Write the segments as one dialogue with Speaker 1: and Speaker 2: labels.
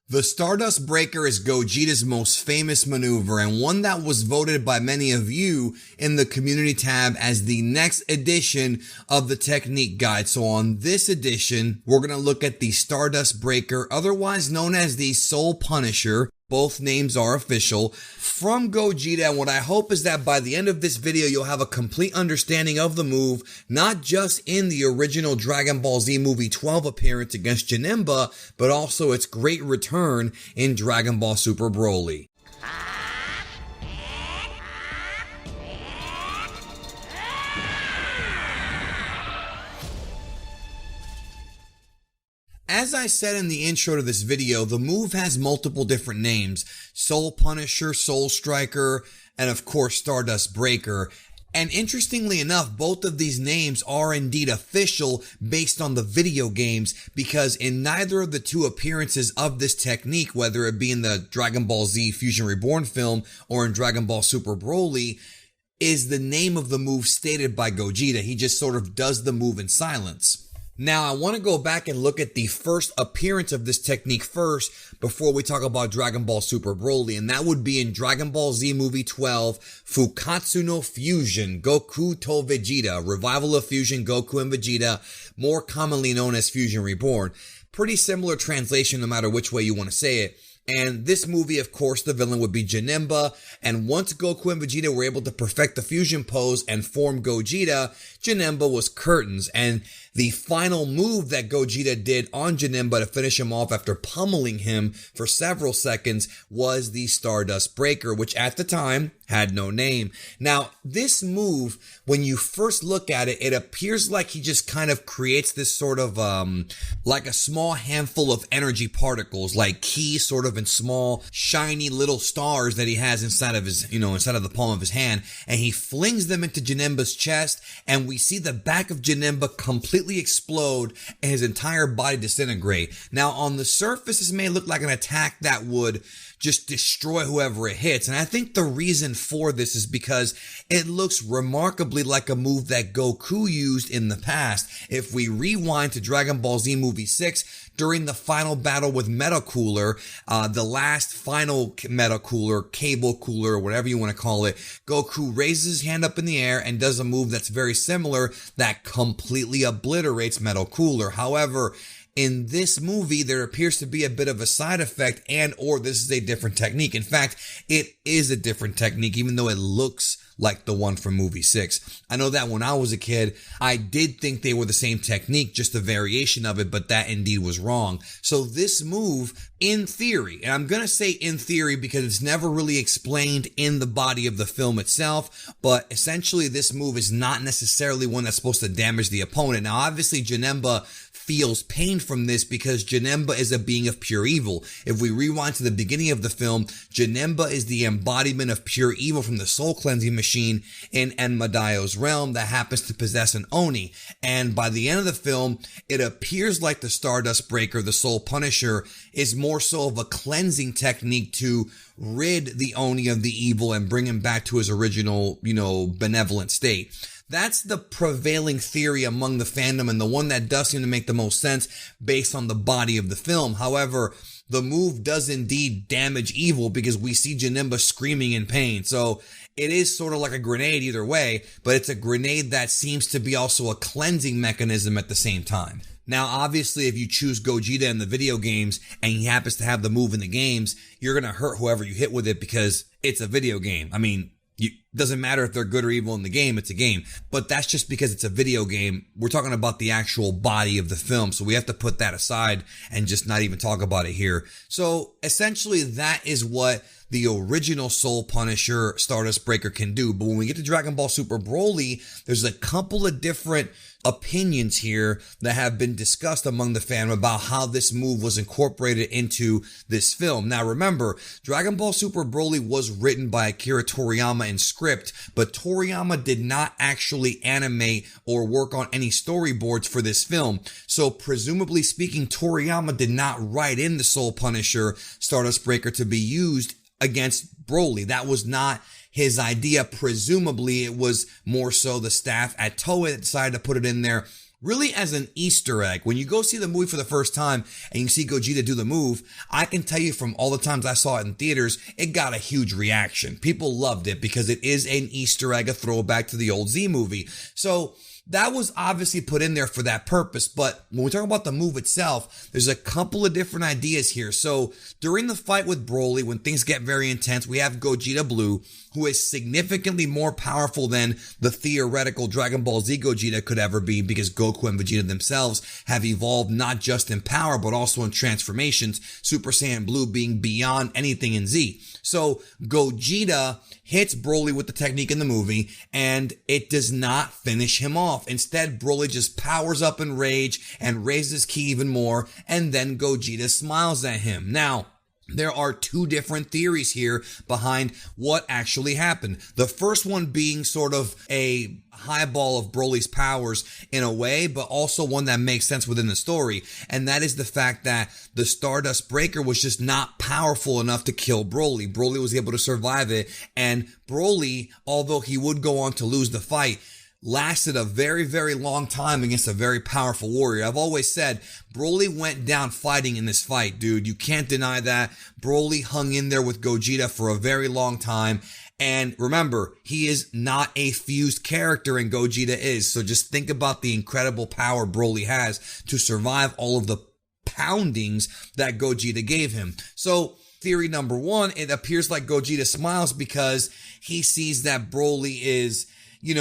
Speaker 1: The Stardust Breaker is Gogeta's most famous maneuver and one that was voted by many of you in the community tab as the next edition of the technique guide. So on this edition, we're going to look at the Stardust Breaker, otherwise known as the Soul Punisher. Both names are official from Gogeta, and what I hope is that by the end of this video, you'll have a complete understanding of the move, not just in the original Dragon Ball Z Movie 12 appearance against Janemba, but also its great return in Dragon Ball Super Broly. As I said in the intro to this video, the move has multiple different names: Soul Punisher, Soul Striker, and of course Stardust Breaker. And interestingly enough, both of these names are indeed official based on the video games, because in neither of the two appearances of this technique, whether it be in the Dragon Ball Z Fusion Reborn film or in Dragon Ball Super Broly, is the name of the move stated by Gogeta. He just sort of does the move in silence. Now, I want to go back and look at the first appearance of this technique first before we talk about Dragon Ball Super Broly, and that would be in Dragon Ball Z Movie 12, Fukatsu no Fusion, Goku to Vegeta, Revival of Fusion, Goku and Vegeta, more commonly known as Fusion Reborn. Pretty similar translation no matter which way you want to say it. And this movie, of course, the villain would be Janemba, and once Goku and Vegeta were able to perfect the fusion pose and form Gogeta, Janemba was curtains, and the final move that Gogeta did on Janemba to finish him off after pummeling him for several seconds was the Stardust Breaker, which at the time had no name. Now, this move, when you first look at it, it appears like he just kind of creates this sort of, like a small handful of energy particles, like ki sort of in small, shiny little stars that he has inside of his, inside of the palm of his hand, and he flings them into Janemba's chest, and we see the back of Janemba completely explode and his entire body disintegrate. Now, on the surface, this may look like an attack that would just destroy whoever it hits. And I think the reason for this is because it looks remarkably like a move that Goku used in the past. If we rewind to Dragon Ball Z Movie 6, during the final battle with Meta Cooler, the last final Meta Cooler, Cable Cooler, whatever you want to call it, Goku raises his hand up in the air and does a move that's very similar that completely obliterates Meta Cooler. However, in this movie, there appears to be a bit of a side effect, and or this is a different technique. In fact, it is a different technique, even though it looks like the one from movie 6. I know that when I was a kid, I did think they were the same technique, just a variation of it, but that indeed was wrong. So this move, in theory, and I'm going to say in theory because it's never really explained in the body of the film itself, but essentially this move is not necessarily one that's supposed to damage the opponent. Now, obviously, Janemba feels pain from this because Janemba is a being of pure evil. If we rewind to the beginning of the film, Janemba is the embodiment of pure evil from the soul cleansing machine in Enmadayo's realm that happens to possess an Oni. And by the end of the film, it appears like the Stardust Breaker, the Soul Punisher, is more so of a cleansing technique to rid the Oni of the evil and bring him back to his original, benevolent state. That's the prevailing theory among the fandom, and the one that does seem to make the most sense based on the body of the film. However, the move does indeed damage evil because we see Janemba screaming in pain. So it is sort of like a grenade either way, but it's a grenade that seems to be also a cleansing mechanism at the same time. Now, obviously, if you choose Gogeta in the video games and he happens to have the move in the games, you're going to hurt whoever you hit with it because it's a video game. I mean, it doesn't matter if they're good or evil in the game, it's a game. But that's just because it's a video game. We're talking about the actual body of the film, so we have to put that aside and just not even talk about it here. So essentially, that is what the original Soul Punisher Stardust Breaker can do. But when we get to Dragon Ball Super Broly, there's a couple of different opinions here that have been discussed among the fandom about how this move was incorporated into this film. Now remember, Dragon Ball Super Broly was written by Akira Toriyama in script, but Toriyama did not actually animate or work on any storyboards for this film. So presumably speaking, Toriyama did not write in the Soul Punisher Stardust Breaker to be used against Broly. That was not his idea. Presumably it was more so the staff at Toei that decided to put it in there, really as an Easter egg. When you go see the movie for the first time and you see Gogeta do the move, I can tell you from all the times I saw it in theaters, it got a huge reaction. People loved it because it is an Easter egg, a throwback to the old Z movie. So that was obviously put in there for that purpose. But when we talk about the move itself, there's a couple of different ideas here. So during the fight with Broly, when things get very intense, we have Gogeta Blue, who is significantly more powerful than the theoretical Dragon Ball Z Gogeta could ever be, because Goku and Vegeta themselves have evolved not just in power, but also in transformations, Super Saiyan Blue being beyond anything in Z. So Gogeta hits Broly with the technique in the movie, and it does not finish him off. Instead, Broly just powers up in rage and raises his ki even more, and then Gogeta smiles at him. Now, there are two different theories here behind what actually happened. The first one being sort of a highball of Broly's powers in a way, but also one that makes sense within the story. And that is the fact that the Stardust Breaker was just not powerful enough to kill Broly. Broly was able to survive it. And Broly, although he would go on to lose the fight, lasted a very, very long time against a very powerful warrior. I've always said Broly went down fighting in this fight, dude. You can't deny that. Broly hung in there with Gogeta for a very long time. And remember, he is not a fused character and Gogeta is. So just think about the incredible power Broly has to survive all of the poundings that Gogeta gave him. So theory number one, it appears like Gogeta smiles because he sees that Broly is, he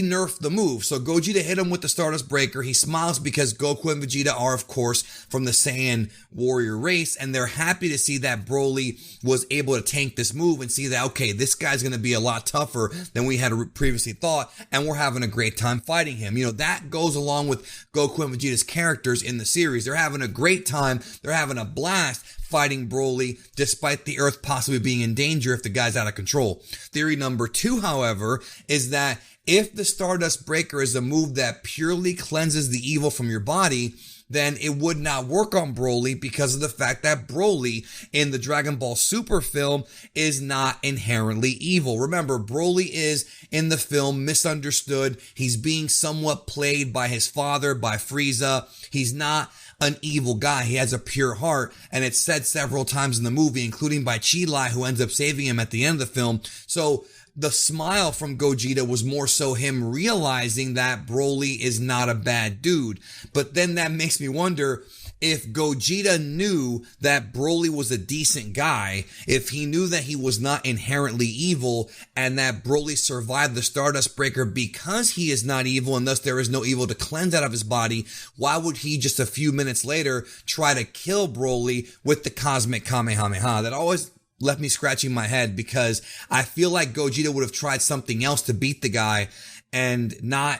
Speaker 1: nerfed the move. So Gogeta hit him with the Stardust Breaker. He smiles because Goku and Vegeta are, of course, from the Saiyan warrior race, and they're happy to see that Broly was able to tank this move and see that, okay, this guy's going to be a lot tougher than we had previously thought, and we're having a great time fighting him. That goes along with Goku and Vegeta's characters in the series. They're having a great time. They're having a blast fighting Broly, despite the Earth possibly being in danger if the guy's out of control. Theory number two, however, is that if the Stardust Breaker is a move that purely cleanses the evil from your body, then it would not work on Broly because of the fact that Broly in the Dragon Ball Super film is not inherently evil. Remember, Broly is in the film misunderstood. He's being somewhat played by his father, by Frieza. He's not an evil guy. He has a pure heart, and it's said several times in the movie, including by Chi-Lai, who ends up saving him at the end of the film. So the smile from Gogeta was more so him realizing that Broly is not a bad dude. But then that makes me wonder, if Gogeta knew that Broly was a decent guy, if he knew that he was not inherently evil and that Broly survived the Stardust Breaker because he is not evil and thus there is no evil to cleanse out of his body, why would he just a few minutes later try to kill Broly with the Cosmic Kamehameha? That always left me scratching my head because I feel like Gogeta would have tried something else to beat the guy and not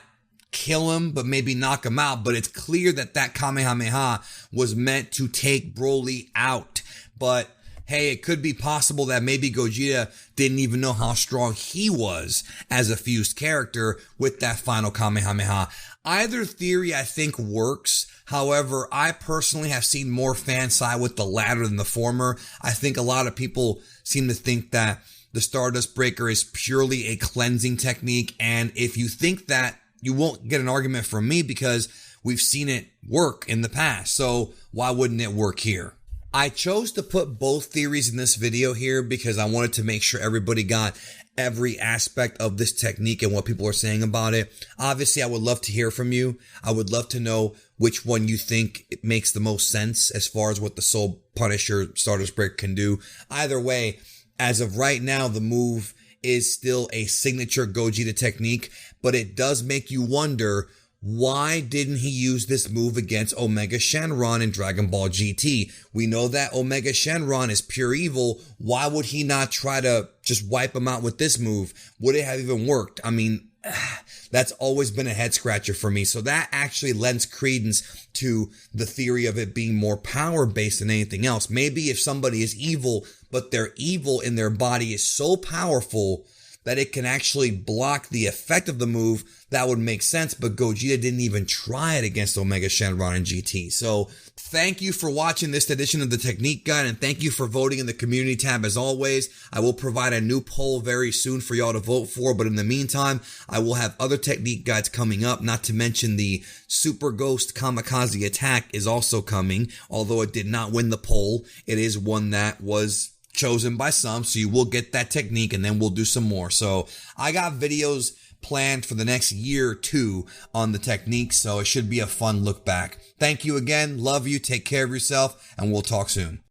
Speaker 1: kill him, but maybe knock him out. But it's clear that that Kamehameha was meant to take Broly out. But hey, it could be possible that maybe Gogeta didn't even know how strong he was as a fused character with that final Kamehameha. Either theory I think works. However, I personally have seen more fans side with the latter than the former. I think a lot of people seem to think that the Stardust Breaker is purely a cleansing technique. And if you think that, you won't get an argument from me because we've seen it work in the past. So why wouldn't it work here? I chose to put both theories in this video here because I wanted to make sure everybody got every aspect of this technique and what people are saying about it. Obviously, I would love to hear from you. I would love to know which one you think it makes the most sense as far as what the Soul Punisher Stardust Breaker can do. Either way, as of right now, the move is still a signature Gogeta technique, but it does make you wonder, why didn't he use this move against Omega Shenron in Dragon Ball GT? We know that Omega Shenron is pure evil. Why would he not try to just wipe him out with this move? Would it have even worked? I mean, that's always been a head scratcher for me. So that actually lends credence to the theory of it being more power based than anything else. Maybe if somebody is evil, but their evil in their body is so powerful that it can actually block the effect of the move, that would make sense. But Gogeta didn't even try it against Omega Shenron in GT. So Thank you for watching this edition of the Technique Guide, and thank you for voting in the community tab as always. I will provide a new poll very soon for y'all to vote for, but in the meantime, I will have other technique guides coming up, not to mention the Super Ghost Kamikaze Attack is also coming. Although it did not win the poll, it is one that was chosen by some, so you will get that technique, and then we'll do some more. So I got videos planned for the next year or two on the techniques, so it should be a fun look back. Thank you again. Love you. Take care of yourself, and we'll talk soon.